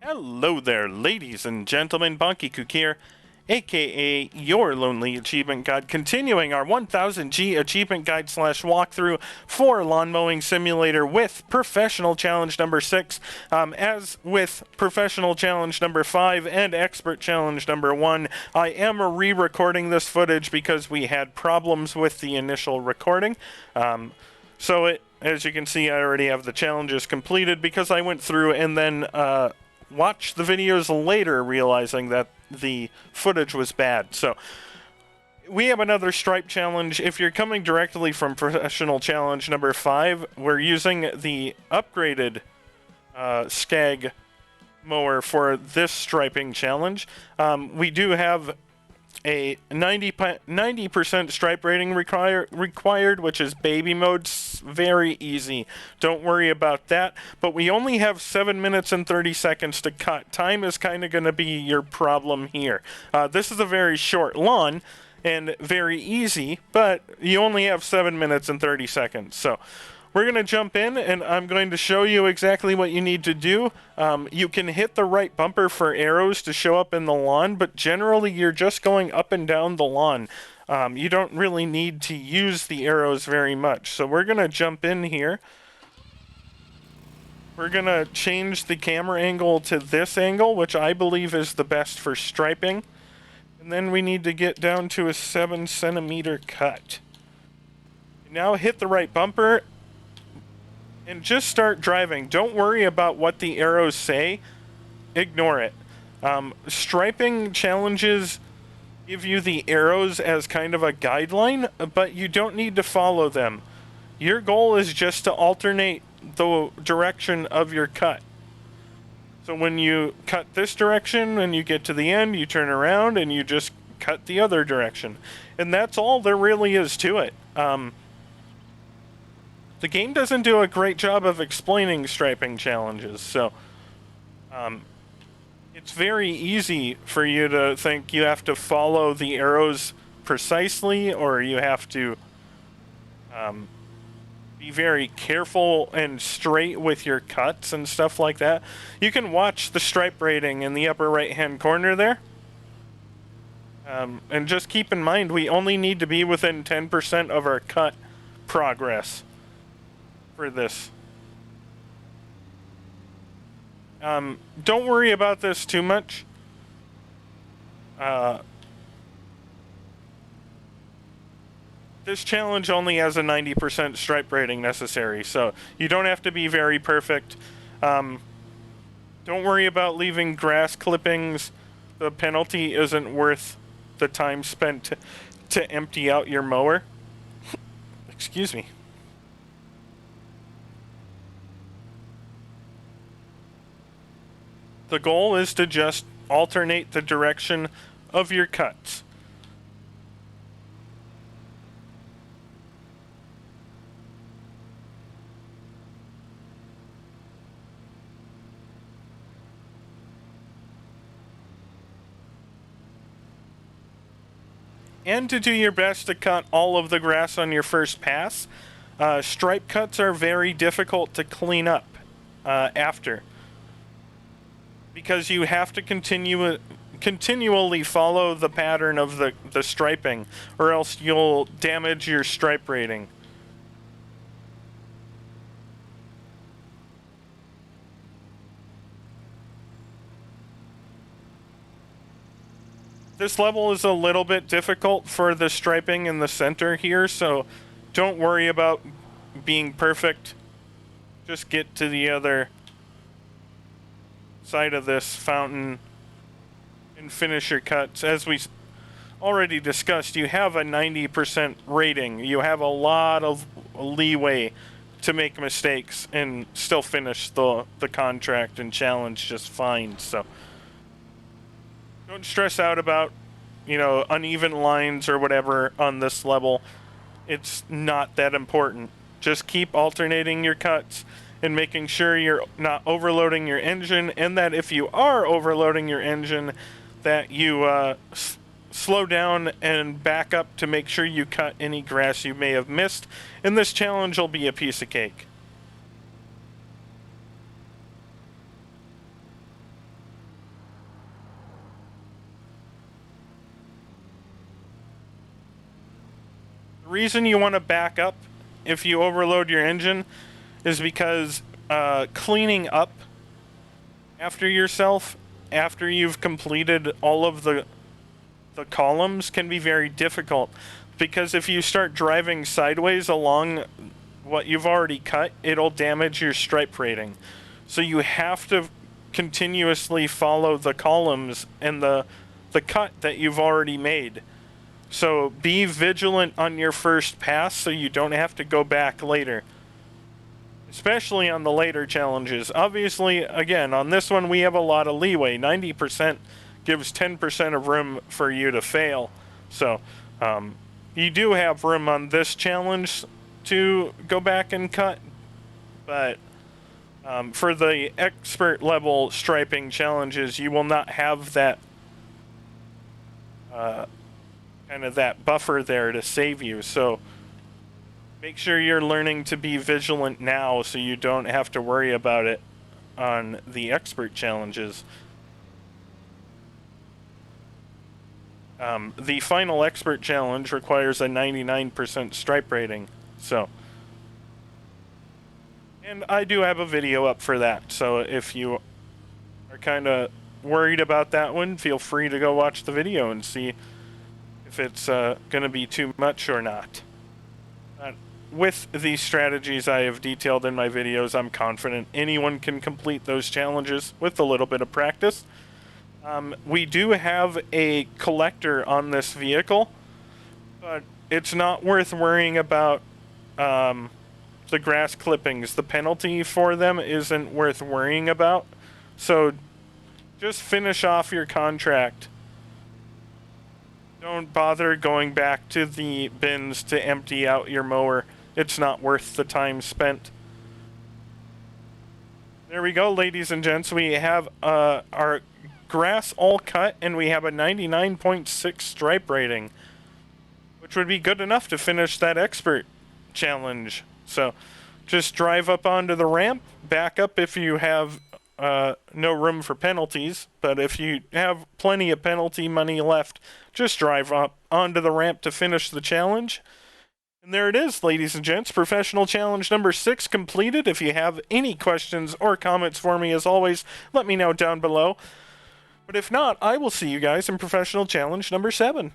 Hello there, ladies and gentlemen. Bonkekook here, aka your Lonely Achievement Guide, continuing our 1000G Achievement Guide / walkthrough for Lawn Mowing Simulator with Professional Challenge number 6. As with Professional Challenge number 5 and Expert Challenge number 1, I am re-recording this footage because we had problems with the initial recording. As you can see, I already have the challenges completed because I went through and then watched the videos later, realizing that the footage was bad. So we have another stripe challenge. If you're coming directly from Professional Challenge number 5, we're using the upgraded Skag mower for this striping challenge. We do have a 90% stripe rating required, which is baby mode. Very easy. Don't worry about that. But we only have 7 minutes and 30 seconds to cut. Time is kind of going to be your problem here. This is a very short lawn and very easy, but you only have 7 minutes and 30 seconds. So we're going to jump in, and I'm going to show you exactly what you need to do. You can hit the right bumper for arrows to show up in the lawn, but generally you're just going up and down the lawn. You don't really need to use the arrows very much. So we're going to jump in here. We're going to change the camera angle to this angle, which I believe is the best for striping. And then we need to get down to a 7 centimeter cut. Now hit the right bumper and just start driving. Don't worry about what the arrows say. Ignore it. Striping challenges give you the arrows as kind of a guideline, but you don't need to follow them. Your goal is just to alternate the direction of your cut. So when you cut this direction and you get to the end, you turn around and you just cut the other direction. And that's all there really is to it. The game doesn't do a great job of explaining striping challenges, so it's very easy for you to think you have to follow the arrows precisely, or you have to be very careful and straight with your cuts and stuff like that. You can watch the stripe rating in the upper right-hand corner there. And just keep in mind, we only need to be within 10% of our cut progress for this. Don't worry about this too much. This challenge only has a 90% stripe rating necessary, so you don't have to be very perfect. Don't worry about leaving grass clippings. The penalty isn't worth the time spent to empty out your mower. Excuse me. The goal is to just alternate the direction of your cuts. And to do your best to cut all of the grass on your first pass. Stripe cuts are very difficult to clean up after, because you have to continually follow the pattern of the striping, or else you'll damage your stripe rating. This level is a little bit difficult for the striping in the center here, so don't worry about being perfect. Just get to the other side of this fountain and finish your cuts. As we already discussed, you have a 90% rating. You have a lot of leeway to make mistakes and still finish the contract and challenge just fine. So don't stress out about, uneven lines or whatever on this level. It's not that important. Just keep alternating your cuts and making sure you're not overloading your engine, and that if you are overloading your engine, that you slow down and back up to make sure you cut any grass you may have missed, and this challenge will be a piece of cake. reason you want to back up if you overload your engine is because cleaning up after yourself after you've completed all of the columns can be very difficult, because if you start driving sideways along what you've already cut, it'll damage your stripe rating. So you have to continuously follow the columns and the cut that you've already made. So be vigilant on your first pass so you don't have to go back later, especially on the later challenges. Obviously, again, on this one we have a lot of leeway. 90% gives 10% of room for you to fail. So you do have room on this challenge to go back and cut, but for the expert level striping challenges, you will not have that kind of that buffer there to save you. So make sure you're learning to be vigilant now so you don't have to worry about it on the expert challenges. The final expert challenge requires a 99% stripe rating, so. And I do have a video up for that, so if you are kind of worried about that one, feel free to go watch the video and see if it's going to be too much or not. With these strategies I have detailed in my videos, I'm confident anyone can complete those challenges with a little bit of practice. We do have a collector on this vehicle, but it's not worth worrying about the grass clippings. The penalty for them isn't worth worrying about. So just finish off your contract. Don't bother going back to the bins to empty out your mower. It's not worth the time spent. There we go, ladies and gents. We have our grass all cut, and we have a 99.6 stripe rating, which would be good enough to finish that expert challenge. So just drive up onto the ramp, back up if you have no room for penalties, but if you have plenty of penalty money left, just drive up onto the ramp to finish the challenge. And there it is, ladies and gents, professional challenge number 6 completed. If you have any questions or comments for me, as always, let me know down below. But if not, I will see you guys in professional challenge number 7.